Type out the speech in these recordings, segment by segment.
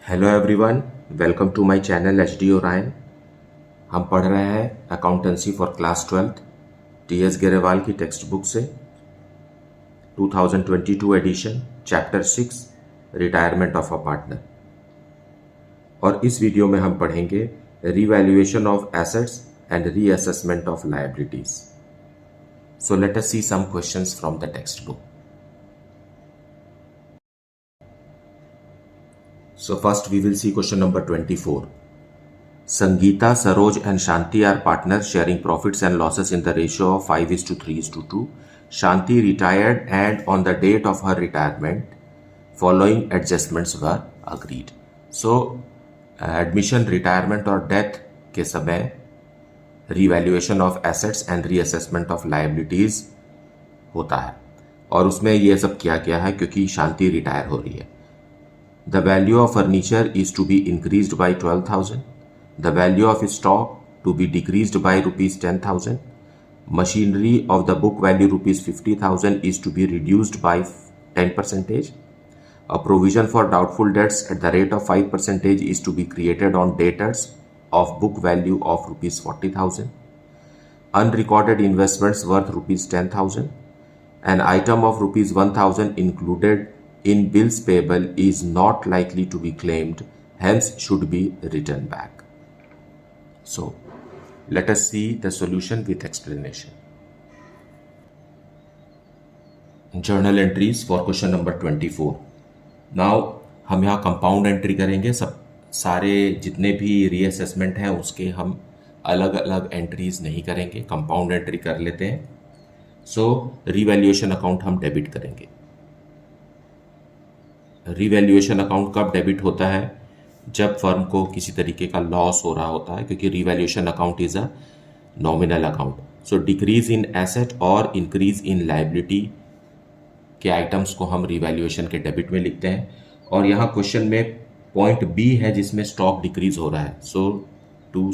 Hello everyone, welcome to my channel H D Orion. हम पढ़ रहे हैं accountancy for class 12 T S. Grewal की टेक्स्ट बुक से 2022 edition chapter 6 retirement of a partner. और इस वीडियो में हम पढ़ेंगे revaluation of assets and reassessment of liabilities. So let us see some questions from the text book. So first we will see question number 24. Sangeeta, Saroj and Shanti are partners sharing profits and losses in the ratio of 5:3:2. Shanti retired and on the date of her retirement, following adjustments were agreed. So admission, retirement और death के समय revaluation of assets and reassessment of liabilities होता है और उसमें ये सब किया गया है क्योंकि शांति रिटायर हो रही है। The value of furniture is to be increased by 12,000. The value of stock to be decreased by rupees 10,000. Machinery of the book value rupees 50,000 is to be reduced by 10%. A provision for doubtful debts at the rate of 5% is to be created on debtors of book value of rupees 40,000. Unrecorded investments worth rupees 10,000. An item of rupees 1,000 included in bills payable is not likely to be claimed, hence should be written back. So let us see the solution with explanation. Journal entries for question number 24. Now हम यहाँ compound entry करेंगे। सब सारे जितने भी reassessment हैं उसके हम अलग अलग एंट्रीज नहीं करेंगे, कंपाउंड एंट्री कर लेते हैं। सो रीवैल्यूएशन अकाउंट हम डेबिट करेंगे। रीवैल्यूएशन अकाउंट कब डेबिट होता है? जब फर्म को किसी तरीके का लॉस हो रहा होता है, क्योंकि revaluation account is a nominal account. So decrease in asset और इंक्रीज इन लायबिलिटी के आइटम्स को हम रीवैल्यूएशन के डेबिट में लिखते हैं। और यहाँ क्वेश्चन में पॉइंट बी है जिसमें स्टॉक डिक्रीज हो रहा है। So to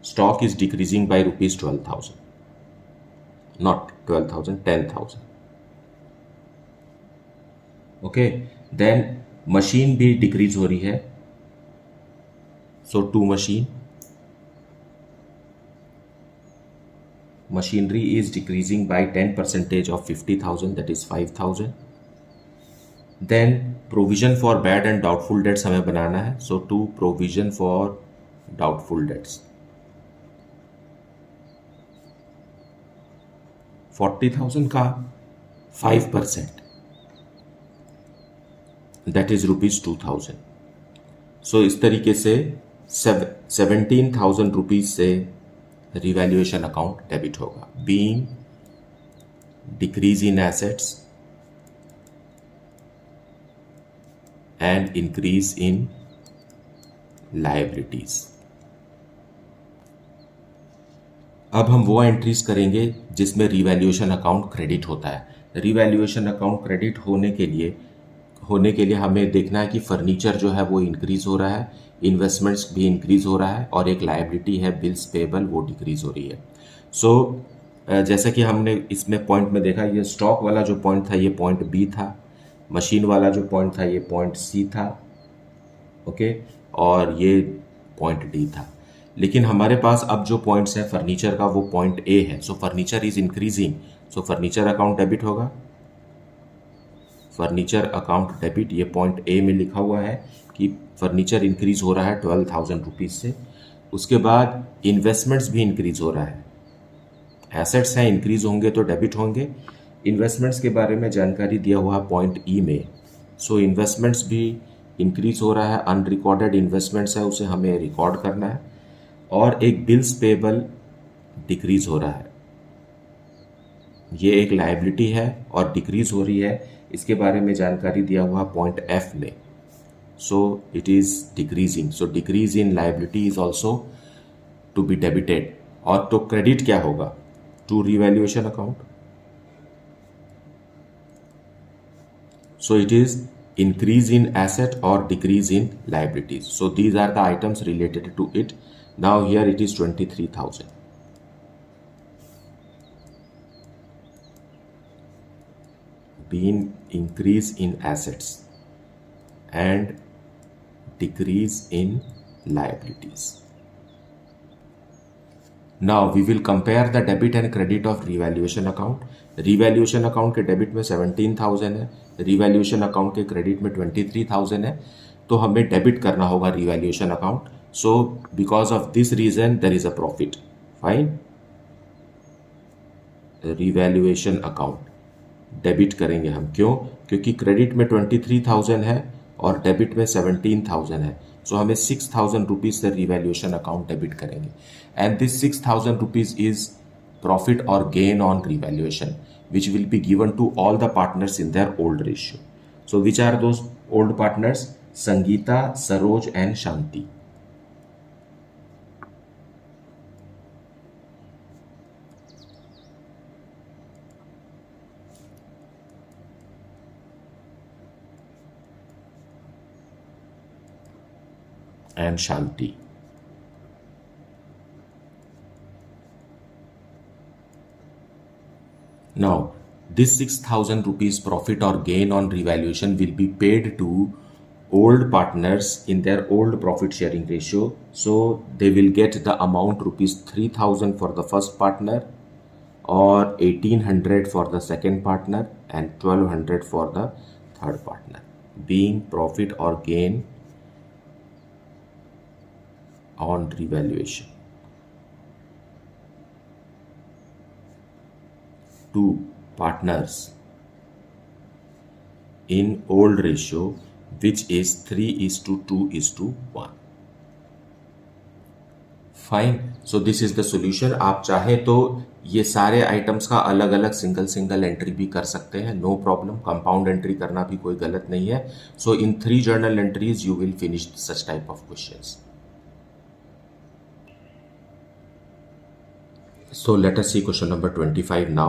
stock is decreasing by rupees 12,000, not 12,000, 10,000। Okay, then machine भी डिक्रीज हो रही है। So to machinery is decreasing by 10% of 50,000, that is 5,000। Then provision for bad and doubtful debts हमें बनाना है। So to provision for doubtful debts 40,000 का 5%, that is rupees 2,000। सो इस तरीके से 17,000 रुपीज से रिवैल्यूएशन अकाउंट डेबिट होगा। Being decrease in assets and increase in liabilities. अब हम वो एंट्रीज करेंगे जिसमें रिवैल्यूएशन अकाउंट क्रेडिट होता है। रिवैल्यूएशन अकाउंट क्रेडिट होने के लिए हमें देखना है कि फर्नीचर जो है वो इंक्रीज हो रहा है, इन्वेस्टमेंट्स भी इंक्रीज हो रहा है और एक लायबिलिटी है बिल्स पेबल वो डिक्रीज हो रही है। सो जैसा कि हमने इसमें पॉइंट में देखा, ये स्टॉक वाला जो पॉइंट था ये पॉइंट बी था, मशीन वाला जो पॉइंट था ये पॉइंट सी था, ओके, और ये पॉइंट डी था। लेकिन हमारे पास अब जो पॉइंट्स हैं फर्नीचर का वो पॉइंट ए है। So furniture is increasing, so furniture account debit होगा। फर्नीचर अकाउंट डेबिट, ये पॉइंट ए में लिखा हुआ है कि फर्नीचर इंक्रीज हो रहा है 12,000 रुपीज से। उसके बाद इन्वेस्टमेंट्स भी इंक्रीज हो रहा है। एसेट्स हैं, इंक्रीज होंगे तो डेबिट होंगे। इन्वेस्टमेंट्स के बारे में जानकारी दिया हुआ है पॉइंट ई में। सो इन्वेस्टमेंट्स भी इंक्रीज हो रहा है। अनरिकॉर्डेड इन्वेस्टमेंट्स है उसे हमें रिकॉर्ड करना है। और एक बिल्स पेबल डिक्रीज हो रहा है, ये एक लायबिलिटी है और डिक्रीज हो रही है, इसके बारे में जानकारी दिया हुआ पॉइंट एफ में। So it is decreasing, so decrease in liability is also to be debited. और तो क्रेडिट क्या होगा to revaluation account? So it is increase in asset और decrease in liabilities. So these are the items related to it. Now here it is 23,000। Being increase in assets and decrease in liabilities. Now we will compare the debit and credit of revaluation account. Revaluation account के debit में 17,000 है, revaluation account के credit में 23,000 है, तो हमें debit करना होगा revaluation account. So because of this reason there is a profit. Fine, revaluation account debit करेंगे हम. क्यों? क्योंकि क्रेडिट में 23,000 है और डेबिट में 17,000 है. सो हमें 6,000 रुपीज से रिवैल्यूएशन अकाउंट डेबिट करेंगे. And this 6,000 rupees is profit or gain on revaluation, which will be given to all the partners in their old ratio. So which are those old partners? Sangeeta, Saroj and Shanti. And Shanti. Now, this 6,000 rupees profit or gain on revaluation will be paid to old partners in their old profit sharing ratio. So they will get the amount rupees 3,000 for the first partner, or 1,800 for the second partner, and 1,200 for the third partner, being profit or gain on revaluation. Two partners in old ratio, which is 3:2:1. Fine. So this is the solution. आप चाहे तो ये सारे items का अलग अलग single entry भी कर सकते हैं, नो प्रॉब्लम. कंपाउंड एंट्री करना भी कोई गलत नहीं है. सो इन 3 journal entries you will finish such type of questions. So let us see question number 25 now.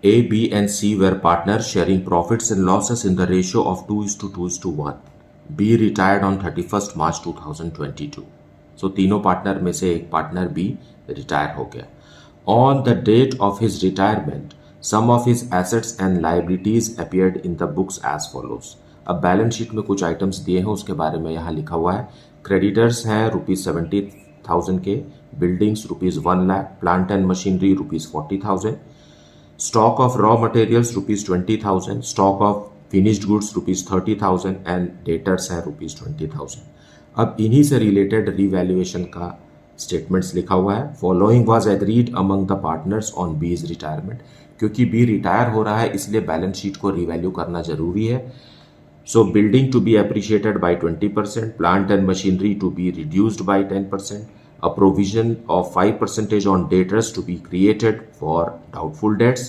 A, B and C were partners sharing profits and losses in the ratio of 2:2:1. B retired on 31st March 2022. So तीनों partner में से एक partner B retire हो गया. On the date of his retirement, some of his assets and liabilities appeared in the books as follows. अब balance sheet में कुछ items दिए हैं, उसके बारे में यहाँ लिखा हुआ है. क्रेडिटर्स हैं ₹70,000 के, buildings ₹1,00,000, plant and machinery ₹40,000, stock of raw materials ₹20,000, stock of finished goods ₹30,000 and debtors है ₹20,000. अब इन्हीं से रिलेटेड रिवैल्यूएशन का स्टेटमेंट्स लिखा हुआ है. Following was agreed among the partners on बीज रिटायरमेंट. क्योंकि बी रिटायर हो रहा है इसलिए बैलेंस शीट को रिवैल्यू करना जरूरी है. सो building to be appreciated by 20%, plant and machinery to be reduced by 10%, a provision of 5% on debtors to be created for doubtful debts,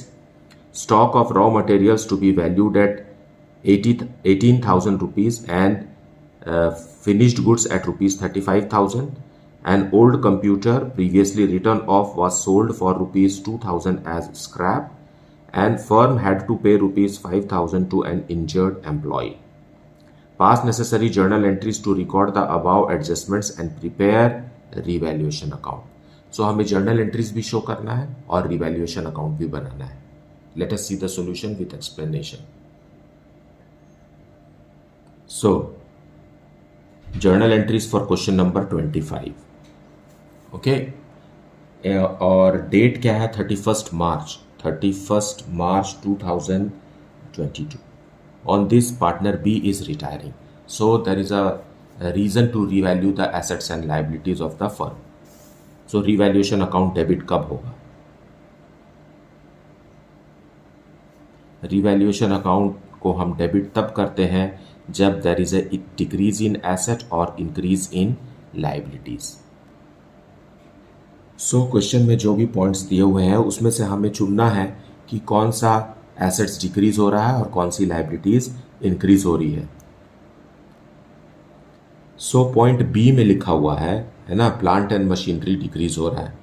stock of raw materials to be valued at 18,000 rupees and finished goods at rupees 35,000. An old computer previously written off was sold for rupees 2,000 as scrap, and firm had to pay rupees 5,000 to an injured employee. Pass necessary journal entries to record the above adjustments and prepare revaluation account. So हमें journal entries भी show करना है और revaluation account भी बनाना है. Late us see the solution with explanation. So journal entries for question number 25. Okay, और date क्या है? 31st March 2022. On this, partner B is retiring. So there is a reason to revalue the assets and liabilities of the firm. So revaluation account debit कब होगा? Revaluation account को हम debit तब करते हैं जब there is a decrease in asset और increase in liabilities. So question में जो भी पॉइंट्स दिए हुए हैं उसमें से हमें चुनना है कि कौन सा एसेट्स डिक्रीज हो रहा है और कौन सी लाइबिलिटीज इंक्रीज हो रही है. सो पॉइंट बी में लिखा हुआ है ना, प्लांट एंड मशीनरी डिक्रीज हो रहा है.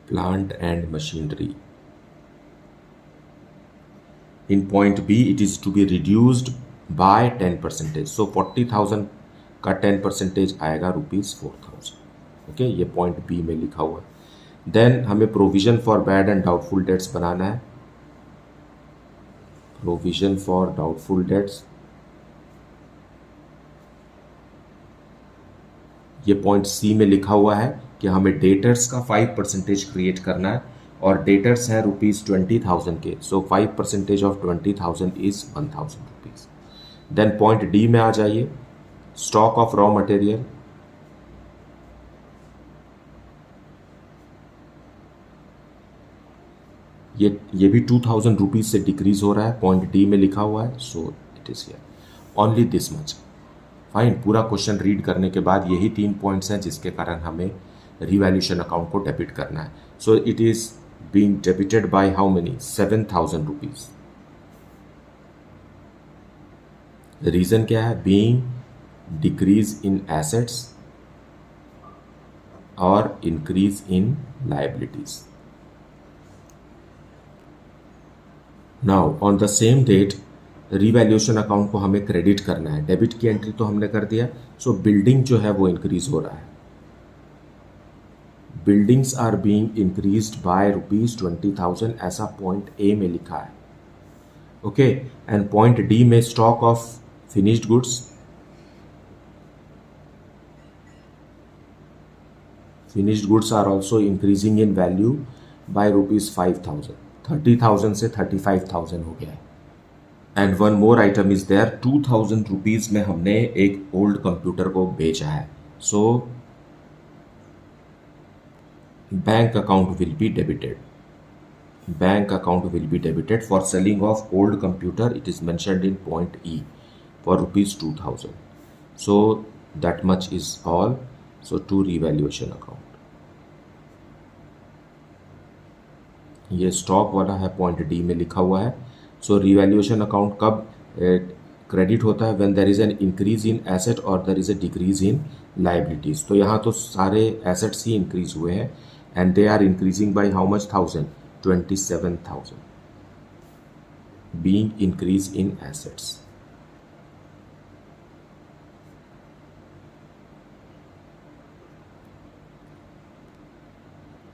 Plant and machinery in point B it is to be reduced by 10%. So 40,000 का 10% आएगा ₹4,000. ओके, ये पॉइंट बी में लिखा हुआ है. देन हमें provision for bad and doubtful debts बनाना है. प्रोविजन फॉर डाउटफुल डेट्स ये पॉइंट सी में लिखा हुआ है कि हमें डेटर्स का 5% क्रिएट करना है और डेटर्स है ₹20,000 के, so 5% of 20,000 is 1,000 rupees. Then point D में आ जाइए, स्टॉक ऑफ रॉ मटेरियल, ये भी 2,000 रुपीज से डिक्रीज हो रहा है, पॉइंट डी में लिखा हुआ है, so it is here only this much. Fine, पूरा क्वेश्चन रीड करने के बाद यही 3 पॉइंट्स हैं जिसके कारण हमें रिवैल्यूएशन अकाउंट को डेबिट करना है। So it is being debited by how many, 7,000 rupees. Reason क्या है? बीइंग डिक्रीज इन एसेट्स और increase in liabilities. Now on the same date revaluation account को हमें क्रेडिट करना है। डेबिट की एंट्री तो हमने कर दिया, सो बिल्डिंग जो है वो इंक्रीज हो रहा है। Buildings are being increased by ₹20,000, ऐसा पॉइंट ए में लिखा है। ओके, एंड पॉइंट डी में stock of finished goods, finished goods are also increasing in value by ₹5,000, 30,000 से 35,000 हो गया है। And one more item is there, 2,000 rupees में हमने एक ओल्ड कंप्यूटर को बेचा है, so bank account will be debited. Bank account will be debited for selling of old computer, it is mentioned in point E for ₹2,000, so that much is all. So to revaluation account, ये stock वाला है, point D में लिखा हुआ है। So revaluation account कब credit होता है? When there is an increase in asset और there is a decrease in liabilities. तो यहाँ तो सारे एसेट्स ही इंक्रीज हुए हैं and they are increasing by how much? 27,000 being increase in assets.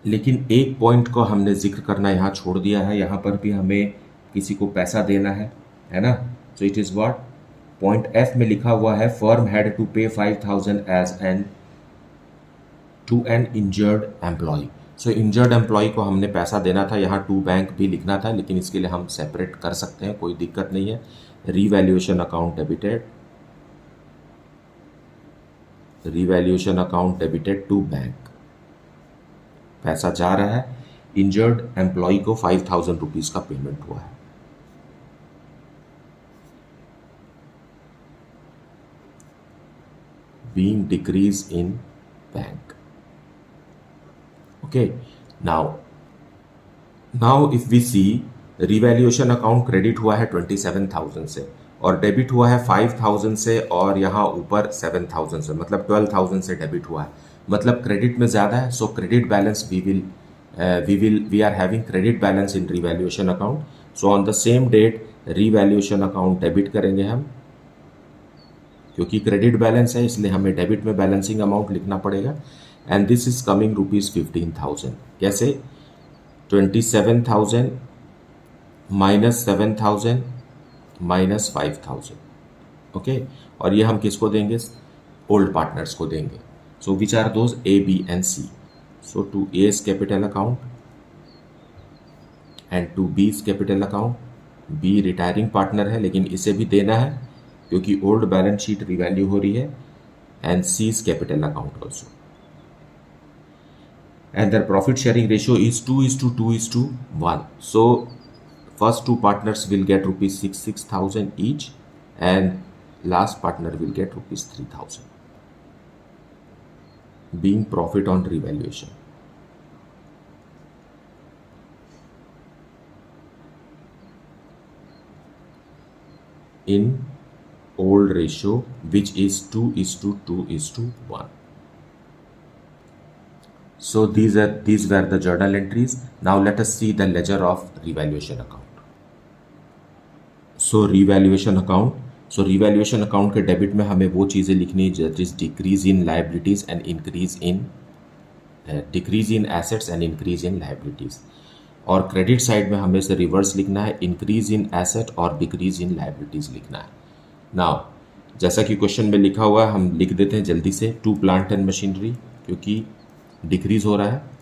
लेकिन एक पॉइंट को हमने जिक्र करना यहाँ छोड़ दिया है, यहाँ पर भी हमें किसी को पैसा देना है ना? So it is what? Point F में लिखा हुआ है, firm had to pay 5,000 as an to an injured employee. So injured employee को हमने पैसा देना था, यहाँ टू बैंक भी लिखना था, लेकिन इसके लिए हम सेपरेट कर सकते हैं, कोई दिक्कत नहीं है। Revaluation account debited, revaluation account debited to bank, पैसा जा रहा है, इंजर्ड एम्प्लॉय को 5,000 रुपीज का पेमेंट हुआ है। being decrease in bank. Okay, now if we see revaluation account credit हुआ है 27,000 से और डेबिट हुआ है 5,000 से और यहाँ ऊपर 7,000 से, मतलब 12,000 से डेबिट हुआ है, मतलब क्रेडिट में ज़्यादा है। So credit balance we are having credit balance in revaluation account. So on the same date revaluation account debit करेंगे हम, क्योंकि क्रेडिट बैलेंस है इसलिए हमें डेबिट में बैलेंसिंग अमाउंट लिखना पड़ेगा। And this is coming ₹15,000। कैसे? 27,000 माइनस 7,000 माइनस 5,000। ओके, और ये हम किसको देंगे? ओल्ड पार्टनर्स को देंगे। So which are those? A, B and C. So to A's capital account and to B's capital account. B retiring partner है लेकिन इसे भी देना है क्योंकि ओल्ड बैलेंस शीट रिवैल्यू हो रही है, and C's capital account also. And their profit sharing ratio is 2:2:1. So first two partners will get ₹6,000 each and last partner will get ₹3,000, being profit on revaluation. In old ratio, which is 2:2:1. So these were the journal entries. Now let us see the ledger of revaluation account. So revaluation account. So revaluation account के debit में हमें वो चीज़ें लिखनी है that is decrease in liabilities and decrease in assets and increase in liabilities. और credit side में हमें से रिवर्स लिखना है, इंक्रीज इन एसेट और डिक्रीज इन लायबिलिटीज लिखना है। नाउ जैसा कि क्वेश्चन में लिखा हुआ है हम लिख देते हैं जल्दी से, टू प्लांट एंड मशीनरी, क्योंकि डिक्रीज हो रहा है।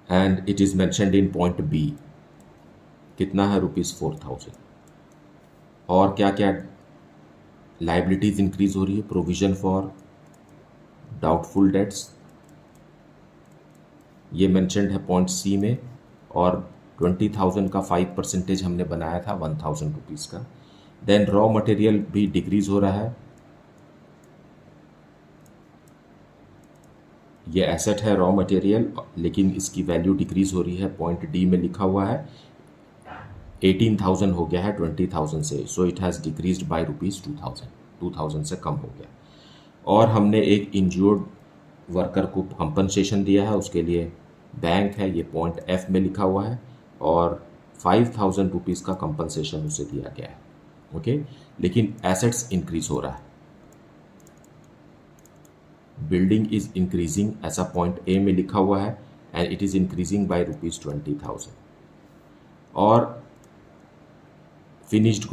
And it is mentioned in point B, कितना है ₹4,000। और क्या क्या लाइबिलिटीज इंक्रीज हो रही है, प्रोविजन फॉर डाउटफुल डेट्स, ये मेंशनड है पॉइंट सी में। और 20,000 का 5% हमने बनाया था 1,000 रुपीज़ का। देन रॉ मटेरियल भी डिक्रीज हो रहा है, ये एसेट है रॉ मटेरियल, लेकिन इसकी वैल्यू डिक्रीज हो रही है, पॉइंट डी में लिखा हुआ है। 18,000 हो गया है 20,000 से, so it has decreased bye ₹2,000, 2,000 से कम हो गया। और हमने एक इंज्योर्ड वर्कर को कंपनसेशन दिया है, उसके लिए बैंक है, ये पॉइंट एफ में लिखा हुआ है, और 5,000 रुपीज़ का कंपनसेशन उसे दिया गया है। ओके, लेकिन एसेट्स इंक्रीज हो रहा है, बिल्डिंग इज इंक्रीजिंग, ऐसा पॉइंट ए में लिखा हुआ है, and it is increasing by ₹20,000। और फिनिश्ड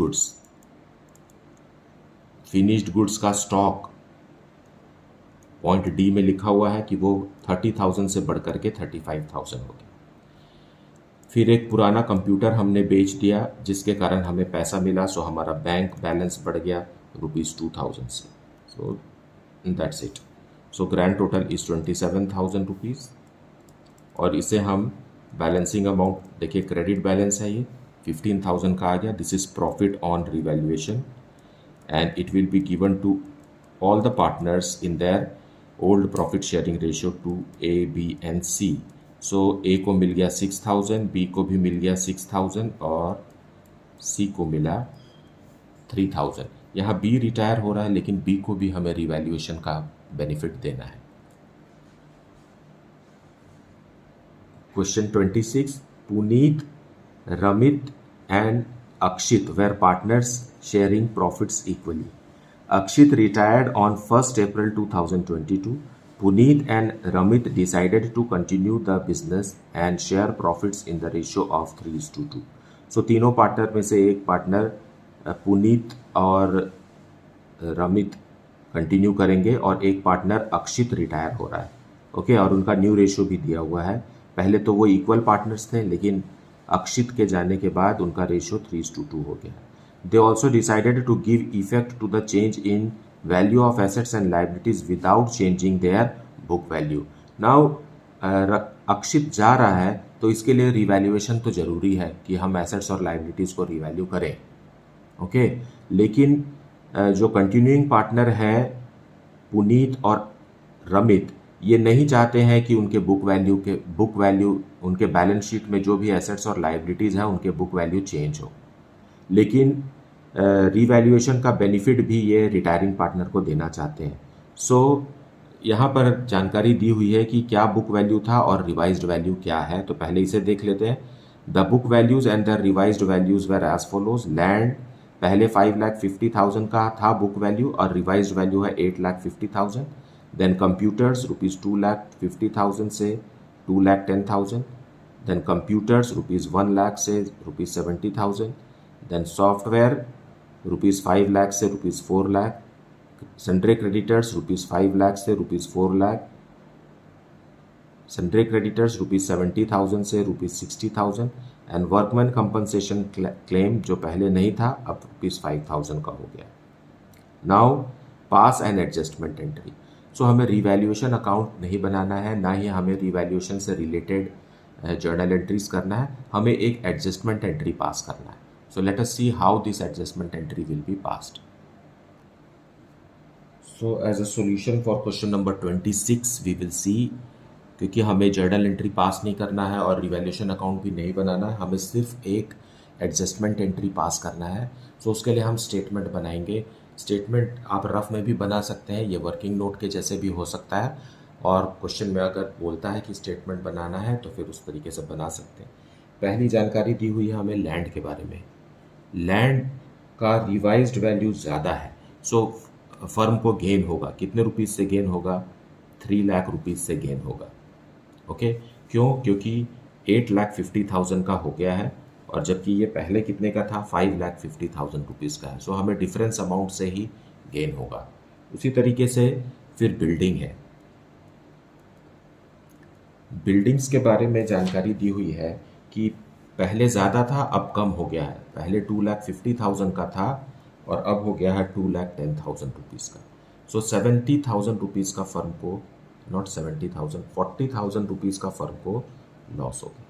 गुड्स का स्टॉक पॉइंट डी में लिखा हुआ है कि वो 30,000 से बढ़कर के 35,000 हो गया। फिर एक पुराना कंप्यूटर हमने बेच दिया, जिसके कारण हमें पैसा मिला, सो हमारा बैंक बैलेंस बढ़ गया ₹2,000 से। So that's it. So grand total is 27,000 rupees. और इसे हम बैलेंसिंग अमाउंट देखिए, क्रेडिट बैलेंस है ये 15,000 का आ गया। This is profit on revaluation, and it will be given to all the partners in their old profit sharing ratio to A, B and C. So A को मिल गया 6,000, B को भी मिल गया 6,000, और सी को मिला 3,000। यहाँ बी रिटायर हो रहा है, लेकिन बी को भी हमें रिवैल्यूएशन का बेनिफिट देना है। Question 26, Puneet, Ramit and Akshit were partners sharing profits equally. Akshit retired on 1st April 2022. Puneet and Ramit decided to continue the business and share profits in the ratio of 3:2. So तीनों partner में से एक partner Puneet और Ramit continue करेंगे, और एक partner अक्षित retire हो रहा है। ओके, और उनका न्यू रेशियो भी दिया हुआ है। पहले तो वो इक्वल पार्टनर्स थे, लेकिन अक्षित के जाने के बाद उनका रेशियो 3:2 हो गया। They also decided to give effect to the change in value of assets and liabilities without changing their book value. Now Akshit जा रहा है, तो इसके लिए रिवैल्यूएशन तो जरूरी है कि हम एसेट्स और लाइबिलिटीज को रिवैल्यू करें। ओके, लेकिन जो कंटिन्यूइंग पार्टनर है पुनीत और रमित, ये नहीं चाहते हैं कि उनके बुक वैल्यू उनके बैलेंस शीट में जो भी एसेट्स और लाइबिलिटीज़ हैं उनके बुक वैल्यू चेंज हो। लेकिन रिवैल्यूएशन का बेनिफिट भी ये रिटायरिंग पार्टनर को देना चाहते हैं। सो यहाँ पर जानकारी दी हुई है कि क्या बुक वैल्यू था और रिवाइज्ड वैल्यू क्या है, तो पहले इसे देख लेते हैं। The book values and the revised values were as follows. Land पहले 5,50,000 का था बुक वैल्यू, और रिवाइज्ड वैल्यू है 8,50,000। देन कंप्यूटर्स ₹2,50,000 से 2,10,000। देन कंप्यूटर्स ₹1,00,000 से ₹70,000। देन सॉफ्टवेयर ₹5,00,000 से ₹4,00,000। सन्ड्रे क्रेडिटर्स ₹5,00,000 से ₹4,00,000। सन्ड्रे क्रेडिटर्स ₹70,000 से ₹60,000। एंड वर्कमैन कंपनसेशन क्लेम जो पहले नहीं था, अब ₹5,000 का हो गया। Now pass and adjustment entry. So हमें रिवैल्यूएशन अकाउंट नहीं बनाना है, ना ही हमें रिवैल्यूएशन से रिलेटेड जर्नल एंट्रीज करना है, हमें एक एडजस्टमेंट एंट्री पास करना है। So let us see how this adjustment entry will be passed. So as a solution for question number 26 we will see, क्योंकि हमें जर्नल एंट्री पास नहीं करना है और रिवैल्यूएशन अकाउंट भी नहीं बनाना है, हमें सिर्फ एक एडजस्टमेंट एंट्री पास करना है। सो उसके लिए हम स्टेटमेंट बनाएंगे। स्टेटमेंट आप रफ में भी बना सकते हैं, ये वर्किंग नोट के जैसे भी हो सकता है, और क्वेश्चन में अगर बोलता है कि स्टेटमेंट बनाना है तो फिर उस तरीके से बना सकते हैं। पहली जानकारी दी हुई है हमें लैंड के बारे में। लैंड का रिवाइज्ड वैल्यू ज़्यादा है, सो फर्म को गेन होगा। कितने रुपीज़ से गेन होगा? 3 लाख रुपीज़ से गेन होगा। ओके, क्यों? क्योंकि 8,50,000 का हो गया है, और जबकि ये पहले कितने का था, 5,50,000 रुपीज़ का है। सो हमें डिफरेंस अमाउंट से ही गेन होगा। उसी तरीके से फिर बिल्डिंग है। बिल्डिंग्स के बारे में जानकारी दी हुई है कि पहले ज़्यादा था, अब कम हो गया है। पहले 2,50,000 का था और अब हो गया है 2,10,000 रुपीज़ का। सो 70,000 रुपीज़ का फर्म को, नॉट 70,000, 40,000 रुपीज़ का फर्म को लॉस हो गया।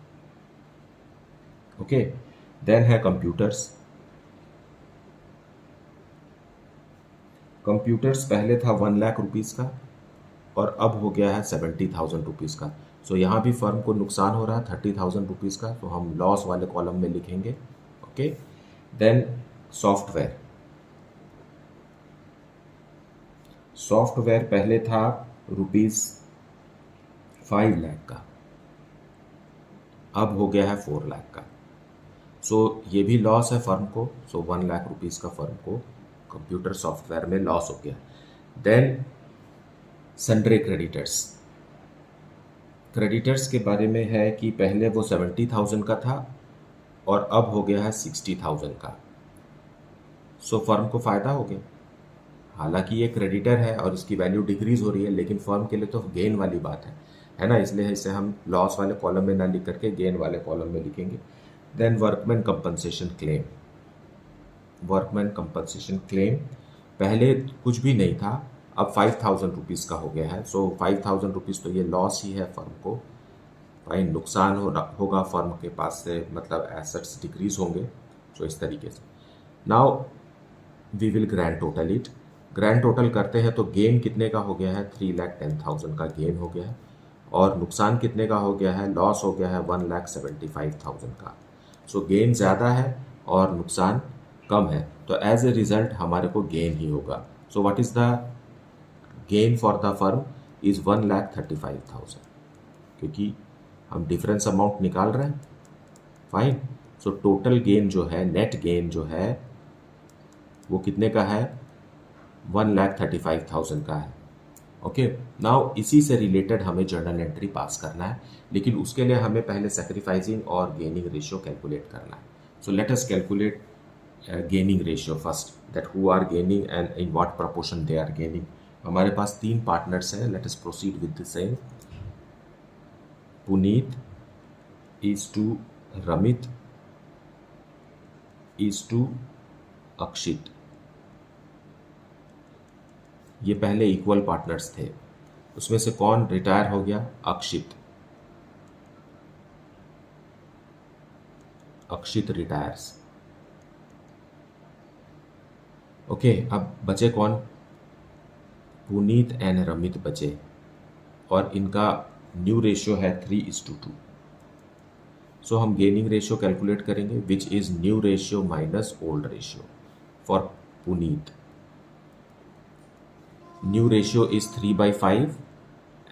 ओके, देन है कंप्यूटर्स। कंप्यूटर्स पहले था 1,00,000 रुपीज़ का और अब हो गया है 70,000 रुपीज़ का। सो यहाँ भी फर्म को नुकसान हो रहा है 30,000 रुपीज़ का, तो हम लॉस वाले कॉलम में लिखेंगे। Okay, then software. सॉफ्टवेयर पहले था ₹5,00,000 का, अब हो गया है 4,00,000 का। सो ये भी लॉस है फर्म को। सो 1,00,000 रुपीज़ का फर्म को कंप्यूटर सॉफ्टवेयर में लॉस हो गया। Then सन्ड्रे creditors. क्रेडिटर्स के बारे में है कि पहले वो 70,000 का था और अब हो गया है 60,000 का। सो फर्म को फ़ायदा हो गया। हालांकि ये क्रेडिटर है और इसकी वैल्यू डिक्रीज हो रही है, लेकिन फर्म के लिए तो गेन वाली बात है ना, इसलिए इसे हम लॉस वाले कॉलम में ना लिख करके गेन वाले कॉलम में लिखेंगे। Then workman compensation claim. Workman compensation claim पहले कुछ भी नहीं था, अब 5,000 रुपीज़ का हो गया है। सो 5,000 रुपीज़ तो ये लॉस ही है फर्म को। फाइन, नुकसान होगा फर्म के पास से, मतलब एसेट्स डिक्रीज होंगे। सो इस तरीके से now we will grand total it. Grand total करते हैं तो गेन कितने का हो गया है, 3,10,000 का गेन हो गया है, और नुकसान कितने का हो गया है, लॉस हो गया है 1,75,000 का। सो गेन ज़्यादा है और नुकसान कम है, तो एज ए रिजल्ट हमारे को गेन ही होगा। So what is the gain for the firm is 1,35,000, क्योंकि हम डिफरेंस अमाउंट निकाल रहे हैं। फाइन, सो टोटल गेन जो है, नेट गेन जो है, वो कितने का है, 1,35,000 का है। ओके, नाउ इसी से रिलेटेड हमें जर्नल एंट्री पास करना है, लेकिन उसके लिए हमें पहले सैक्रिफाइसिंग और गेनिंग रेशियो कैलकुलेट करना है। So let us calculate gaining ratio first, that who are gaining and in what proportion they are gaining. हमारे पास 3 पार्टनर्स हैं, let us proceed with the same. Puneet is to Ramit is to Akshit. ये पहले equal partners थे, उसमें से कौन retire हो गया, अक्षित। अक्षित रिटायर्स। ओके, अब बचे कौन, पुनीत एंड रमित बचे, और इनका न्यू रेशियो है 3:2। सो हम गेनिंग रेशियो कैलकुलेट करेंगे, which is new ratio minus old ratio for Puneet. New ratio is 3/5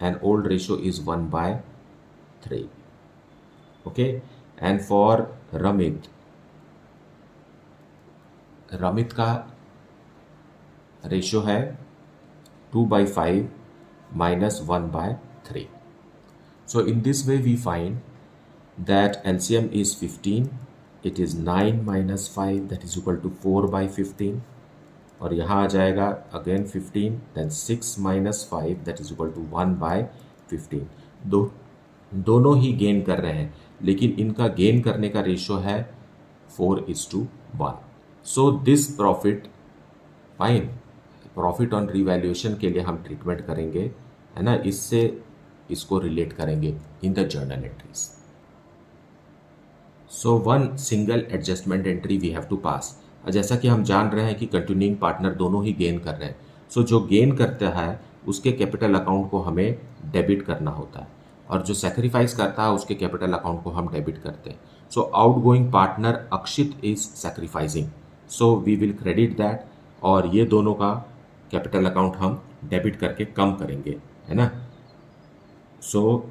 and old ratio is 1/3. Okay, and for Ramit का रेशियो है 2/5 minus 1/3. So in this way we find that LCM is 15. It is 9 minus 5, that is equal to 4/15. और यहाँ आ जाएगा again 15, then 6 minus 5, that is equal to 1/15। दोनों ही gain कर रहे हैं, लेकिन इनका गेन करने का रेशियो है 4:1। So this profit, fine, profit on revaluation के लिए हम ट्रीटमेंट करेंगे, है ना, इससे इसको रिलेट करेंगे in the journal entries. So one single adjustment entry we have to pass. जैसा कि हम जान रहे हैं कि कंटिन्यूइंग पार्टनर दोनों ही गेन कर रहे हैं, सो जो गेन करता है उसके कैपिटल अकाउंट को हमें डेबिट करना होता है, और जो सेक्रीफाइस करता है उसके कैपिटल अकाउंट को हम डेबिट करते हैं। So outgoing partner Akshit is sacrificing, so we will credit that, और ये दोनों का कैपिटल अकाउंट हम डेबिट करके कम करेंगे, है ना। सो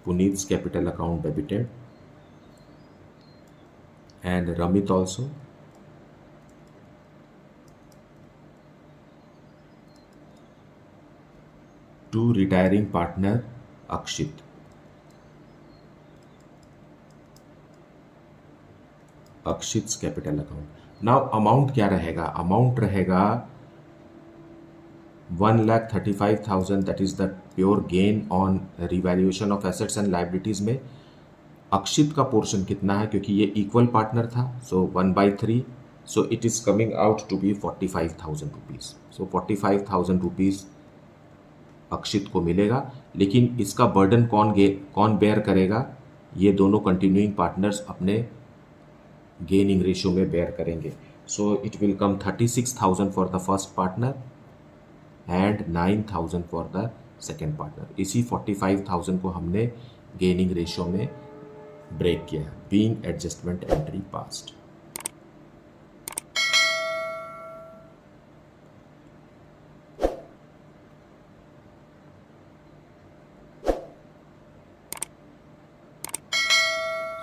पुनीत's capital account debited, and Ramit also. To retiring partner Akshit, Akshit capital account. Now amount क्या रहेगा? अमाउंट रहेगा 1,35,000, that is the pure gain on revaluation of assets and liabilities में अक्षित का पोर्शन कितना है, क्योंकि ये इक्वल पार्टनर था, so 1/3, so it is coming out to be 45,000 rupees. So 45,000 rupees Akshit को मिलेगा, लेकिन इसका बर्डन कौन बेयर करेगा? ये दोनों कंटिन्यूइंग पार्टनर्स अपने गेनिंग रेशियो में बेयर करेंगे। So it will come 36,000 for the first partner and 9,000 for the second partner. इसी 45,000 को हमने गेनिंग रेशियो में ब्रेक किया है, being adjustment entry passed.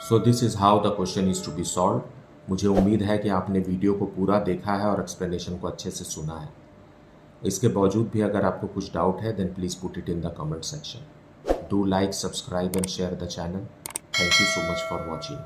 So this is how the question is to be solve. मुझे उम्मीद है कि आपने वीडियो को पूरा देखा है और एक्सप्लेनेशन को अच्छे से सुना है। इसके बावजूद भी अगर आपको कुछ डाउट है, then please put it in the comment section. Do like, subscribe and share the channel. Thank you so much for watching.